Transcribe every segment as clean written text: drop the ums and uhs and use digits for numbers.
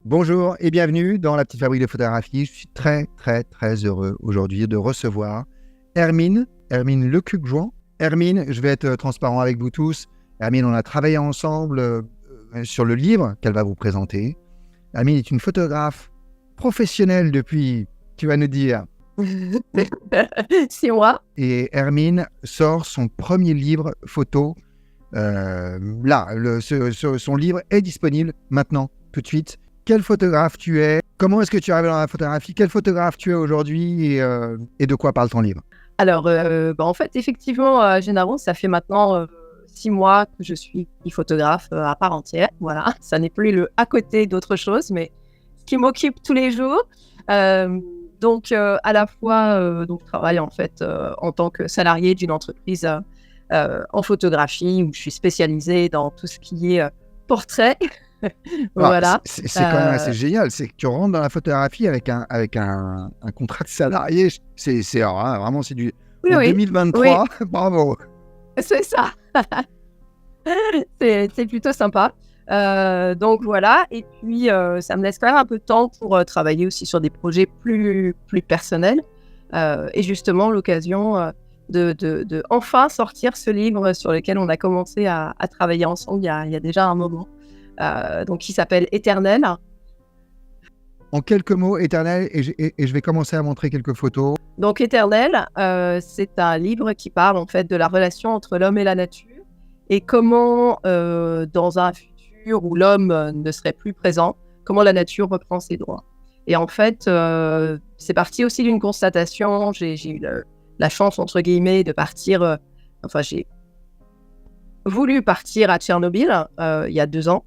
Bonjour et bienvenue dans la petite fabrique de photographie. Je suis très heureux aujourd'hui de recevoir Hermine Lecuc-Jouan. Hermine, je vais être transparent avec vous tous. Hermine, on a travaillé ensemble sur le livre qu'elle va vous présenter. Hermine est une photographe professionnelle depuis, tu vas nous dire, 6 mois. Et Hermine sort son premier livre photo. Son livre est disponible maintenant, tout de suite. Quel photographe tu es? Comment est-ce que tu es arrivé dans la photographie? Quel photographe tu es aujourd'hui et de quoi parle ton livre? Alors, en fait, effectivement, Gennaro, ça fait maintenant 6 mois que je suis photographe à part entière. Voilà, ça n'est plus le à côté d'autre chose, mais ce qui m'occupe tous les jours. Donc, à la fois, je travaille en fait en tant que salarié d'une entreprise en photographie où je suis spécialisée dans tout ce qui est portrait. Voilà. C'est quand même assez génial, c'est que tu rentres dans la photographie avec un contrat de salarié. Vraiment, c'est du 2023. Oui. Bravo. C'est ça. c'est plutôt sympa. Donc voilà, et puis ça me laisse quand même un peu de temps pour travailler aussi sur des projets plus personnels. Et justement, l'occasion de enfin sortir ce livre sur lequel on a commencé à travailler ensemble il y a déjà un moment. Donc qui s'appelle Éternel. En quelques mots, Éternel, et je vais commencer à montrer quelques photos. Donc Éternel, c'est un livre qui parle en fait de la relation entre l'homme et la nature et comment dans un futur où l'homme ne serait plus présent, comment la nature reprend ses droits. Et en fait, c'est parti aussi d'une constatation. J'ai eu la chance, entre guillemets, de partir, j'ai voulu partir à Tchernobyl il y a 2 ans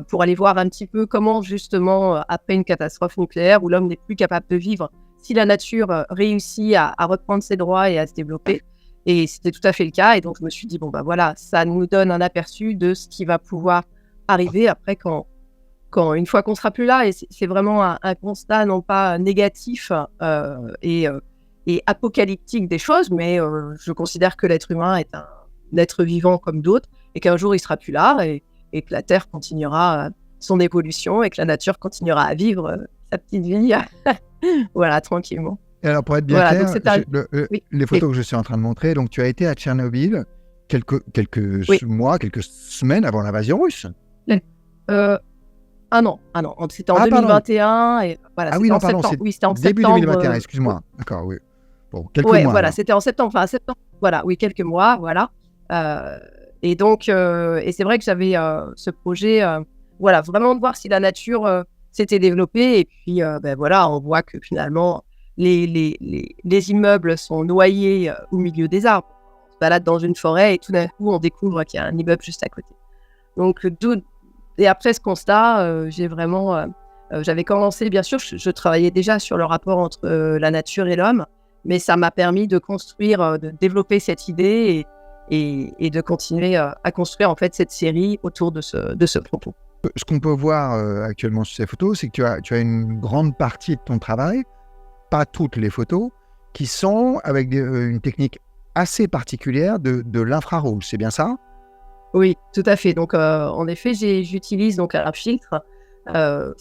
pour aller voir un petit peu comment, justement, après une catastrophe nucléaire où l'homme n'est plus capable de vivre, si la nature réussit à reprendre ses droits et à se développer. Et c'était tout à fait le cas. Et donc, je me suis dit, voilà, ça nous donne un aperçu de ce qui va pouvoir arriver après une fois qu'on sera plus là. Et c'est vraiment un constat, non pas négatif et apocalyptique des choses, mais je considère que l'être humain est un être vivant comme d'autres et qu'un jour, il sera plus là et que la Terre continuera son évolution et que la nature continuera à vivre sa petite vie, voilà, tranquillement. Et alors, pour être bien clair, les photos que je suis en train de montrer, donc tu as été à Tchernobyl quelques mois, quelques semaines avant l'invasion russe. Ah non, c'était en 2021. Et voilà, c'était en septembre. Oui, c'était en début septembre. 2021, excuse-moi. D'accord, oui. Bon, quelques mois. Voilà, alors. C'était en septembre. Voilà, oui, quelques mois, voilà. Et donc, et c'est vrai que j'avais ce projet, vraiment de voir si la nature s'était développée. Et puis, on voit que finalement, les immeubles sont noyés au milieu des arbres. On se balade dans une forêt et tout d'un coup, on découvre qu'il y a un immeuble juste à côté. Donc, et après ce constat, j'avais commencé, bien sûr, je travaillais déjà sur le rapport entre la nature et l'homme, mais ça m'a permis de construire, de développer cette idée et de continuer à construire en fait cette série autour de ce propos. Ce qu'on peut voir actuellement sur ces photos, c'est que tu as une grande partie de ton travail, pas toutes les photos, qui sont avec une technique assez particulière de l'infrarouge, c'est bien ça? Oui, tout à fait. Donc, en effet, j'utilise donc un filtre,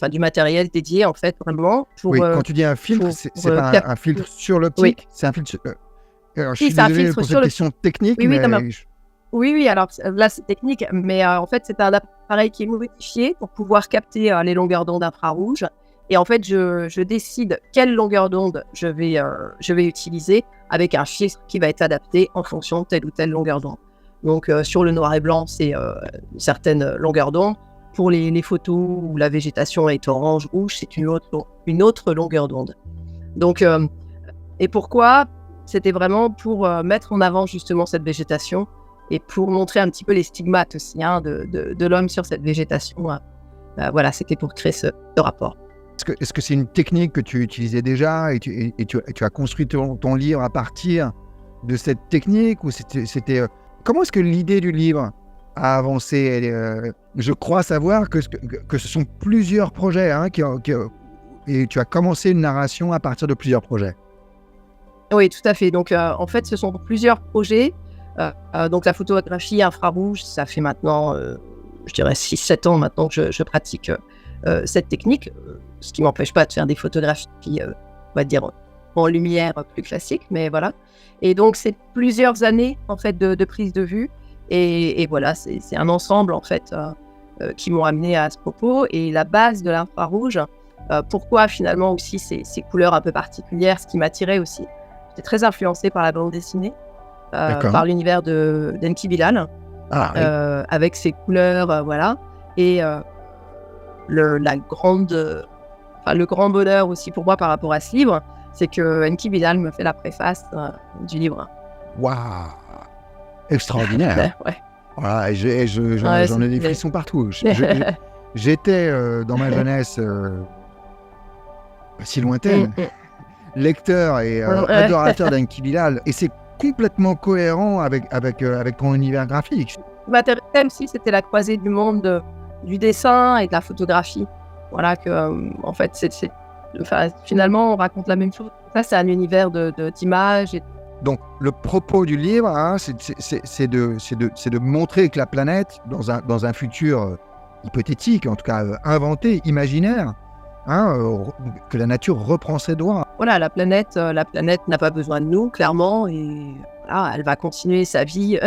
du matériel dédié en fait vraiment. Quand tu dis un filtre, c'est pas un filtre sur l'optique, c'est un filtre. Alors, je suis désolé pour cette question technique, Oui. Alors là, c'est technique, mais en fait, c'est un appareil qui est modifié pour pouvoir capter les longueurs d'onde infrarouges. Et en fait, je décide quelle longueur d'onde je vais utiliser avec un filtre qui va être adapté en fonction de telle ou telle longueur d'onde. Donc, sur le noir et blanc, c'est une certaine longueur d'onde. Pour les photos où la végétation est orange, rouge, c'est une autre longueur d'onde. Donc, et pourquoi? C'était vraiment pour mettre en avant justement cette végétation et pour montrer un petit peu les stigmates aussi de l'homme sur cette végétation. Voilà, c'était pour créer ce rapport. Est-ce que c'est une technique que tu utilisais déjà et tu as construit ton livre à partir de cette technique ou c'était comment est-ce que l'idée du livre a avancé? Je crois savoir que ce sont plusieurs projets et tu as commencé une narration à partir de plusieurs projets. Oui, tout à fait. Donc, en fait, ce sont plusieurs projets. Donc, la photographie infrarouge, ça fait maintenant, je dirais 6-7 ans maintenant que je pratique cette technique, ce qui m'empêche pas de faire des photographies, on va dire, en lumière plus classique, mais voilà. Et donc, c'est plusieurs années, en fait, de prise de vue. Et voilà, c'est un ensemble, en fait, qui m'ont amené à ce propos. Et la base de l'infrarouge, pourquoi finalement aussi ces couleurs un peu particulières, ce qui m'attirait aussi. J'étais très influencée par la bande dessinée, par l'univers d'Enki Bilal, avec ses couleurs, voilà. Et le grand bonheur aussi pour moi par rapport à ce livre, c'est que Enki Bilal me fait la préface du livre. Waouh, extraordinaire. Ouais. Voilà, j'en ai des frissons partout. J'étais dans ma jeunesse pas si lointaine, lecteur et adorateur d'Enki Bilal, et c'est complètement cohérent avec ton univers graphique. Ce qui m'intéressait aussi, c'était la croisée du monde du dessin et de la photographie. Voilà, en fait, finalement, on raconte la même chose. Ça, c'est un univers d'images. Donc, le propos du livre, hein, c'est de montrer que la planète, dans un futur hypothétique, en tout cas inventé, imaginaire, hein, que la nature reprend ses droits. Voilà, la planète n'a pas besoin de nous, clairement, et voilà, elle va continuer sa vie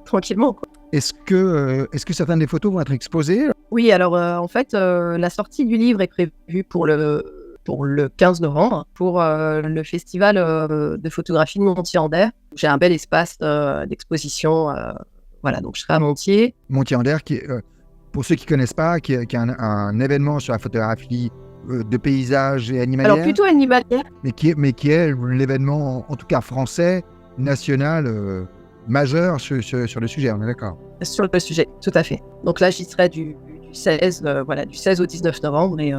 tranquillement, quoi. Est-ce que certaines des photos vont être exposées ? Oui, alors en fait, la sortie du livre est prévue pour le 15 novembre, pour le festival de photographie de Montier-en-Der. J'ai un bel espace d'exposition, voilà, donc je serai à Montier. Montier-en-Der, qui, pour ceux qui ne connaissent pas, qui est un événement sur la photographie de paysage et animalière. Alors plutôt animalière. Mais qui est l'événement, en tout cas français, national, majeur sur le sujet, on est d'accord ? Sur le sujet, tout à fait. Donc là, j'y serai du 16 au 19 novembre, et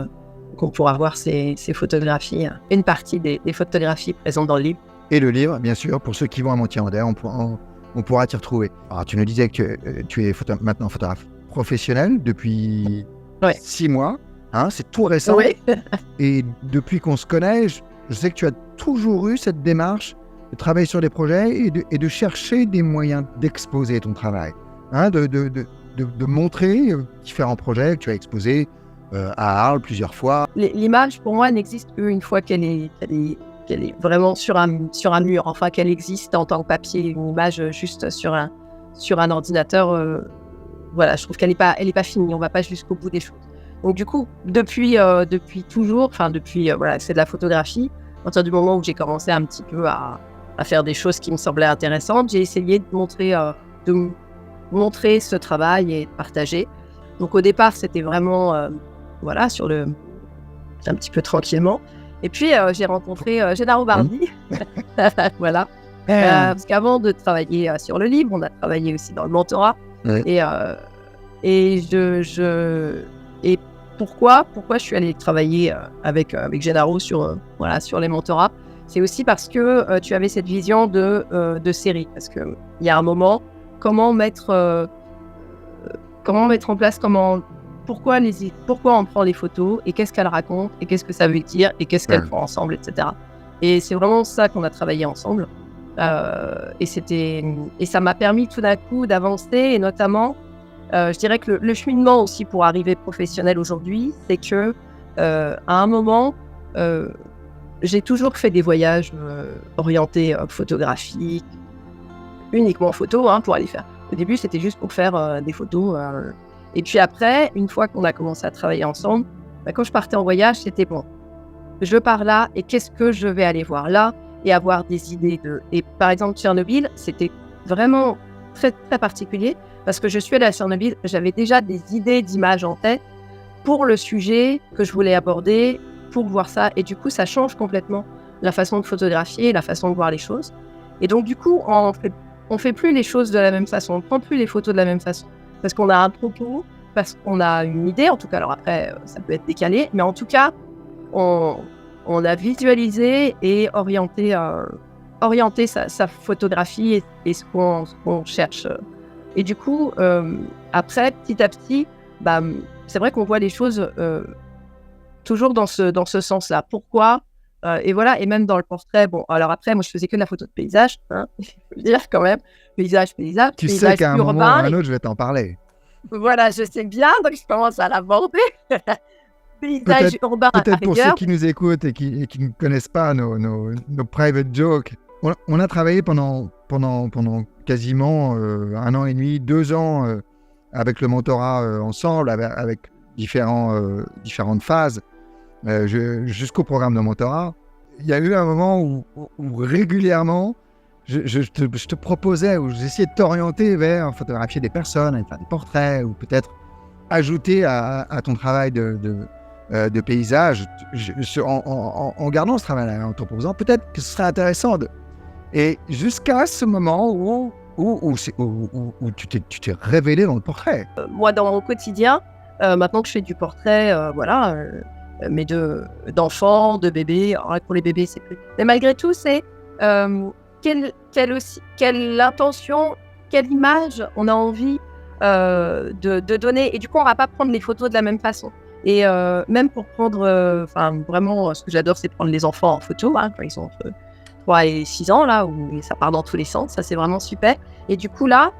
qu'on pourra voir ces photographies, une partie des photographies présentes dans le livre. Et le livre, bien sûr, pour ceux qui vont à Montier-en-Der, on pourra t'y retrouver. Alors, tu nous disais que tu es maintenant photographe professionnel depuis 6 mois, hein, c'est tout récent. Oui. Et depuis qu'on se connaît, je sais que tu as toujours eu cette démarche de travailler sur des projets et de chercher des moyens d'exposer ton travail, hein, de montrer différents projets que tu as exposés à Arles plusieurs fois. L'image, pour moi, n'existe qu'une fois qu'elle est vraiment sur un mur, enfin qu'elle existe en tant que papier, une image juste sur un ordinateur. Voilà, je trouve qu'elle n'est pas finie, on ne va pas jusqu'au bout des choses. Donc du coup, depuis toujours, voilà, c'est de la photographie. À partir du moment où j'ai commencé un petit peu à faire des choses qui me semblaient intéressantes, j'ai essayé de montrer ce travail et de partager. Donc au départ, c'était vraiment voilà, un petit peu tranquillement. Et puis j'ai rencontré Gennaro Bardi, voilà. Parce qu'avant de travailler sur le livre, on a travaillé aussi dans le mentorat. Et pourquoi je suis allée travailler avec Gennaro sur les mentorats, c'est aussi parce que tu avais cette vision de série. Parce qu'il y a un moment, comment mettre en place, pourquoi on prend les photos et qu'est-ce qu'elles racontent et qu'est-ce que ça veut dire et qu'est-ce qu'elles font ensemble, etc. Et c'est vraiment ça qu'on a travaillé ensemble. Et ça m'a permis tout d'un coup d'avancer, et notamment, je dirais que le cheminement aussi pour arriver professionnel aujourd'hui, c'est que à un moment, j'ai toujours fait des voyages orientés photographiques, uniquement photo, hein, pour aller faire. Au début, c'était juste pour faire des photos. Et puis après, une fois qu'on a commencé à travailler ensemble, quand je partais en voyage, c'était bon. Je pars là, et qu'est-ce que je vais aller voir là, et avoir des idées Et par exemple, Tchernobyl, c'était vraiment très, très particulier, parce que je suis allée à Tchernobyl, j'avais déjà des idées d'images en tête pour le sujet que je voulais aborder, pour voir ça. Et du coup, ça change complètement la façon de photographier, la façon de voir les choses. Et donc, du coup, on fait plus les choses de la même façon, on prend plus les photos de la même façon. Parce qu'on a un propos, parce qu'on a une idée, en tout cas. Alors après, ça peut être décalé, mais en tout cas, on a visualisé et orienté sa photographie et ce qu'on cherche. Et du coup, après, petit à petit, c'est vrai qu'on voit les choses toujours dans ce sens-là. Pourquoi et voilà, et même dans le portrait, bon, alors après, moi, je faisais que de la photo de paysage, hein, il faut le dire quand même, paysage, tu sais qu'à un moment ou à un autre, je vais t'en parler. Voilà, je sais bien, donc je commence à l'aborder. paysage urbain à Peut-être pour ceux rigueur. qui nous écoutent et qui ne connaissent pas nos private jokes, on a travaillé pendant quasiment 1 an et demi, 2 ans avec le mentorat ensemble, avec différentes phases jusqu'au programme de mentorat. Il y a eu un moment où régulièrement, je te proposais, ou j'essayais de t'orienter vers photographier des personnes, faire des portraits, ou peut-être ajouter à ton travail de paysage, en gardant ce travail-là, en te proposant peut-être que ce serait intéressant. Et jusqu'à ce moment où tu t'es révélé dans le portrait. Moi, dans mon quotidien, maintenant que je fais du portrait, mais d'enfants, de bébés. Alors, pour les bébés, c'est plus. Mais malgré tout, c'est quelle intention, quelle image on a envie de donner. Et du coup, on ne va pas prendre les photos de la même façon. Et même pour prendre, vraiment, ce que j'adore, c'est prendre les enfants en photo, quand ils sont entre 3 et 6 ans, là, où ça part dans tous les sens. Ça, c'est vraiment super. Et du coup, là,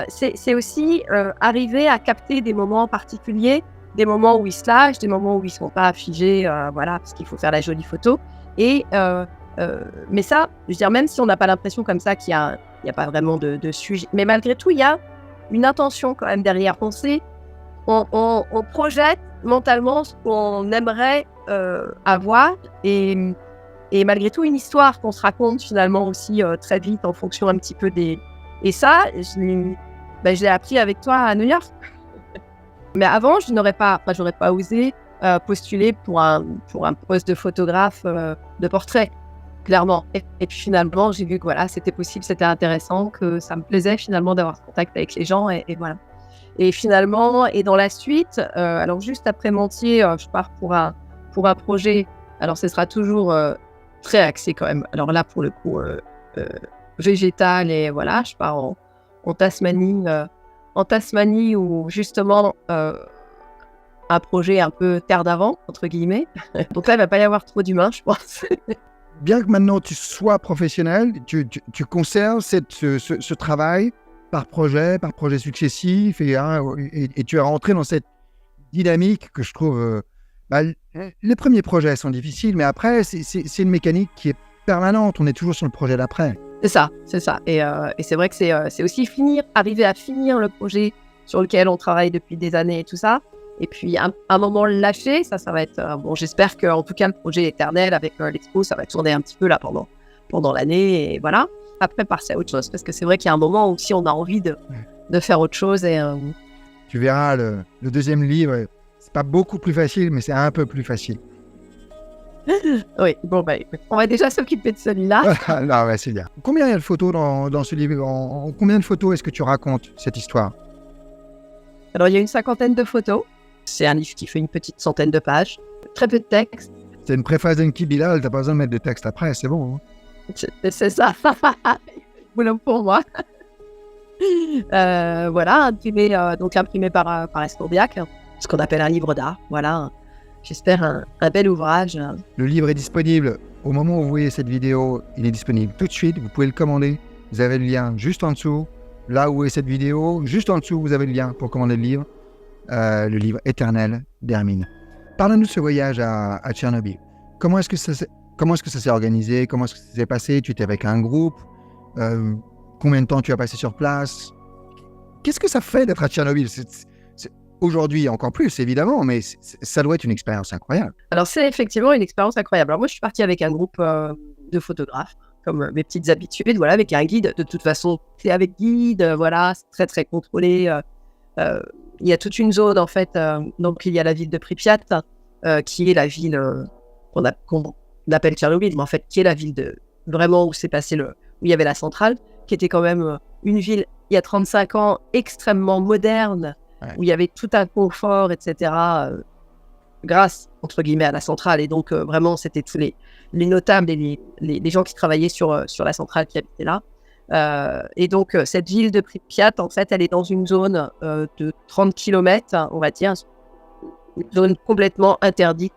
c'est aussi arriver à capter des moments particuliers, des moments où ils se lâchent, des moments où ils ne sont pas figés, parce qu'il faut faire la jolie photo. Et, mais ça, je veux dire, même si on n'a pas l'impression comme ça qu'il n'y a pas vraiment de sujet, mais malgré tout, il y a une intention quand même derrière. On projette mentalement ce qu'on aimerait avoir et malgré tout, une histoire qu'on se raconte finalement aussi très vite en fonction un petit peu des... Et ça, je l'ai appris avec toi à New York. Mais avant, j'aurais pas osé postuler pour un poste de photographe de portrait, clairement. Et puis finalement, j'ai vu que voilà, c'était possible, c'était intéressant, que ça me plaisait finalement d'avoir ce contact avec les gens et voilà. Et finalement, et dans la suite, alors juste après Montier, je pars pour un projet. Alors ce sera toujours très axé quand même. Alors là, pour le coup, végétal et voilà, je pars en Tasmanie où justement un projet un peu terre d'avant, entre guillemets. Donc là, il ne va pas y avoir trop d'humains, je pense. Bien que maintenant tu sois professionnel, tu conserves ce travail par projet successif et tu es rentré dans cette dynamique que je trouve... les premiers projets sont difficiles, mais après, c'est une mécanique qui est permanente. On est toujours sur le projet d'après. C'est ça. Et c'est vrai que c'est aussi arriver à finir le projet sur lequel on travaille depuis des années et tout ça. Et puis, un moment le lâcher, ça va être... j'espère qu'en tout cas, le projet éternel avec l'expo, ça va tourner un petit peu là pendant l'année. Et voilà. Après, passer à autre chose. Parce que c'est vrai qu'il y a un moment où si on a envie de faire autre chose. Tu verras, le deuxième livre, c'est pas beaucoup plus facile, mais c'est un peu plus facile. Oui, on va déjà s'occuper de celui-là. Non, ouais, c'est bien. Combien il y a de photos dans ce livre? En combien de photos est-ce que tu racontes cette histoire? Alors, il y a une 50aine de photos. C'est un livre qui fait une petite centaine de pages. Très peu de texte. C'est une préface d'Enki Bilal, t'as pas besoin de mettre de texte après, c'est bon. Hein? C'est ça. Boulot pour moi. Voilà, imprimé par Escourbiac, ce qu'on appelle un livre d'art. Voilà, j'espère un bel ouvrage. Le livre est disponible au moment où vous voyez cette vidéo. Il est disponible tout de suite. Vous pouvez le commander. Vous avez le lien juste en dessous. Là où est cette vidéo, juste en dessous, vous avez le lien pour commander le livre éternel d'Hermine. Parle-nous de ce voyage à Tchernobyl. Comment est-ce que ça s'est organisé? Comment est-ce que ça s'est passé? Tu étais avec un groupe? Combien de temps tu as passé sur place? Qu'est-ce que ça fait d'être à Tchernobyl? Aujourd'hui, encore plus, évidemment, mais ça doit être une expérience incroyable. Alors, c'est effectivement une expérience incroyable. Alors, moi, je suis partie avec un groupe de photographes, comme mes petites habitudes, voilà, avec un guide. De toute façon, c'est avec guide, voilà, c'est très, très contrôlé. Il y a toute une zone, en fait. Donc, il y a la ville de Pripyat, qui est la ville qu'on appelle Tchernobyl, mais en fait, qui est la ville vraiment où s'est passé où il y avait la centrale, qui était quand même une ville, il y a 35 ans, extrêmement moderne, où il y avait tout un confort, etc., grâce, entre guillemets, à la centrale. Et donc, vraiment, c'était tous les notables et les gens qui travaillaient sur la centrale qui habitaient là. Et donc, cette ville de Pripyat, en fait, elle est dans une zone de 30 km, on va dire, une zone complètement interdite,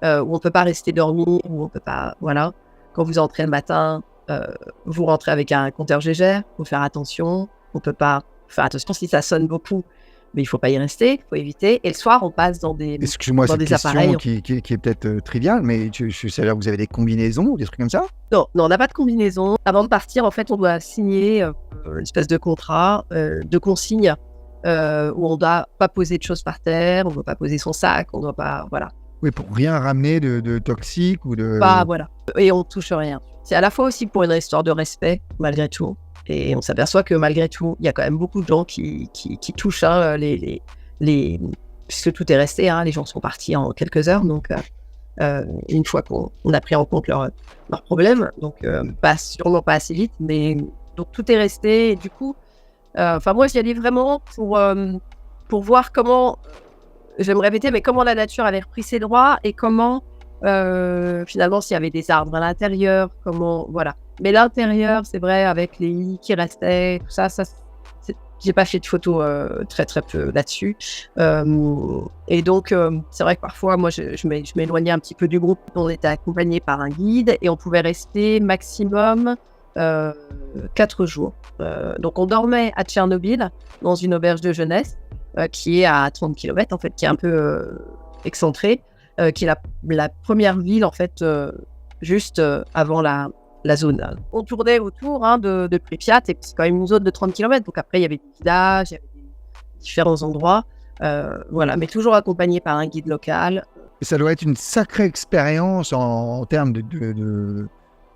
où on ne peut pas rester dormir, où on ne peut pas... Voilà. Quand vous entrez le matin, vous rentrez avec un compteur Gégère, il faut faire attention. On ne peut pas faire attention si ça sonne beaucoup. mais il faut pas y rester, il faut éviter. Et le soir, on passe dans des Excuse-moi, dans cette des question appareils. qui est peut-être triviale, mais c'est-à-dire que vous avez des combinaisons ou des trucs comme ça? Non, non, on n'a pas de combinaison. Avant de partir, en fait, on doit signer une espèce de contrat de consigne où on doit pas poser de choses par terre, on doit pas poser son sac, on doit pas, voilà, Oui, pour rien ramener de toxique ou pas, de... voilà. Et on touche rien. C'est à la fois aussi pour une histoire de respect, malgré tout. Et on s'aperçoit que malgré tout, il y a quand même beaucoup de gens qui touchent les... Puisque tout est resté, hein, les gens sont partis en quelques heures, donc une fois qu'on a pris en compte leurs problèmes, donc sûrement pas assez vite, mais donc tout est resté. Et du coup, moi j'y allais vraiment pour voir comment, je vais me répéter, mais comment la nature avait repris ses droits et comment finalement s'il y avait des arbres à l'intérieur, comment, voilà. Mais l'intérieur, c'est vrai, avec les lits qui restaient, tout ça, j'ai pas fait de photos très très peu là-dessus. Et donc, c'est vrai que parfois, moi, je m'éloignais un petit peu du groupe. On était accompagné par un guide et on pouvait rester maximum 4 jours. Donc, on dormait à Tchernobyl, dans une auberge de jeunesse, qui est à 30 km, en fait, qui est un peu excentrée, qui est la première ville, en fait, juste avant la zone. On tournait autour de Pripyat, et c'est quand même une zone de 30 km. Donc après, il y avait des villages, il y avait différents endroits. Voilà, mais toujours accompagné par un guide local. Ça doit être une sacrée expérience en termes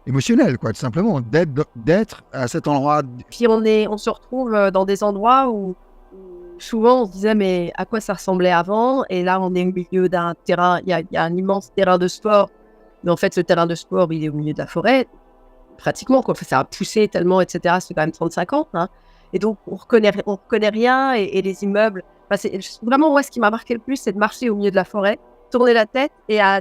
émotionnel, quoi, tout simplement, d'être à cet endroit. Puis on se retrouve dans des endroits où souvent on se disait mais à quoi ça ressemblait avant? Et là, on est au milieu d'un terrain, il y a un immense terrain de sport. Mais en fait, ce terrain de sport, il est au milieu de la forêt. Pratiquement, quoi. Ça a poussé tellement, etc. C'est quand même 35 ans. Hein. Et donc, on reconnaît rien et les immeubles. Enfin, vraiment, moi, ce qui m'a marqué le plus, c'est de marcher au milieu de la forêt, tourner la tête et à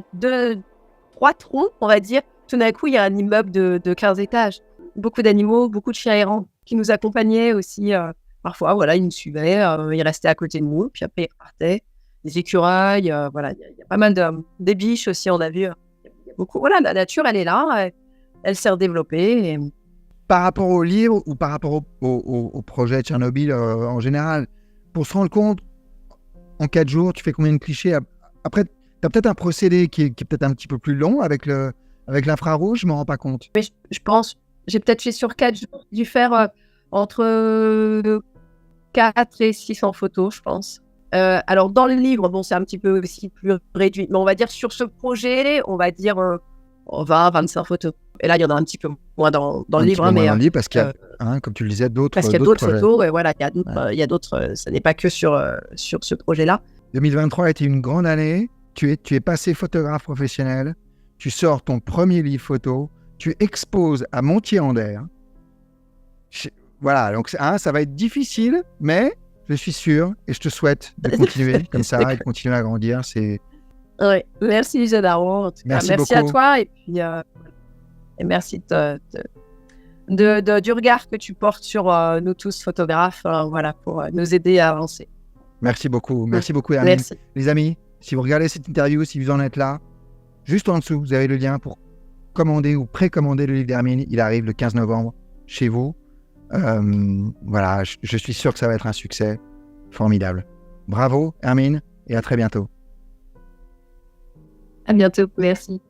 3 troncs, on va dire, tout d'un coup, il y a un immeuble de 15 étages. Beaucoup d'animaux, beaucoup de chiens errants qui nous accompagnaient aussi. Parfois, voilà, ils nous suivaient, ils restaient à côté de nous, puis après, ils repartaient. Des écureuils, voilà, il y a pas mal des biches aussi, on a vu. Il y a beaucoup. Voilà, la nature, elle est là. Elle s'est redéveloppée. Et... Par rapport au livre ou par rapport au projet Tchernobyl en général, pour se rendre compte, en 4 jours, tu fais combien de clichés? Après, tu as peut-être un procédé qui est peut-être un petit peu plus long avec l'infrarouge, je ne m'en rends pas compte. Mais je pense, j'ai peut-être fait sur 4 jours, dû faire entre 4 et 600 photos, je pense. Alors, dans le livre, bon, c'est un petit peu aussi plus réduit, mais on va dire sur ce projet, on va dire 20-25 photos. Et là, il y en a un petit peu moins dans le livre. Mais dans le livre, parce qu'il y a, comme tu le disais, d'autres. Parce qu'il y a d'autres photos, et voilà, il y a d'autres, ça n'est pas que sur ce projet-là. 2023 a été une grande année. Tu es passé photographe professionnel. Tu sors ton premier livre photo. Tu exposes à Montier-en-Der. Voilà, donc ça va être difficile, mais je suis sûr et je te souhaite de continuer comme ça et de continuer à grandir. Oui, merci Genaro. En tout cas, merci à toi et puis et merci du regard que tu portes sur nous tous photographes, voilà, pour nous aider à avancer. Merci beaucoup, Hermine. Merci. Les amis, si vous regardez cette interview, si vous en êtes là, juste en dessous, vous avez le lien pour commander ou précommander le livre d'Hermine. Il arrive le 15 novembre chez vous. Voilà, je suis sûr que ça va être un succès formidable. Bravo Hermine et à très bientôt. À bientôt, merci.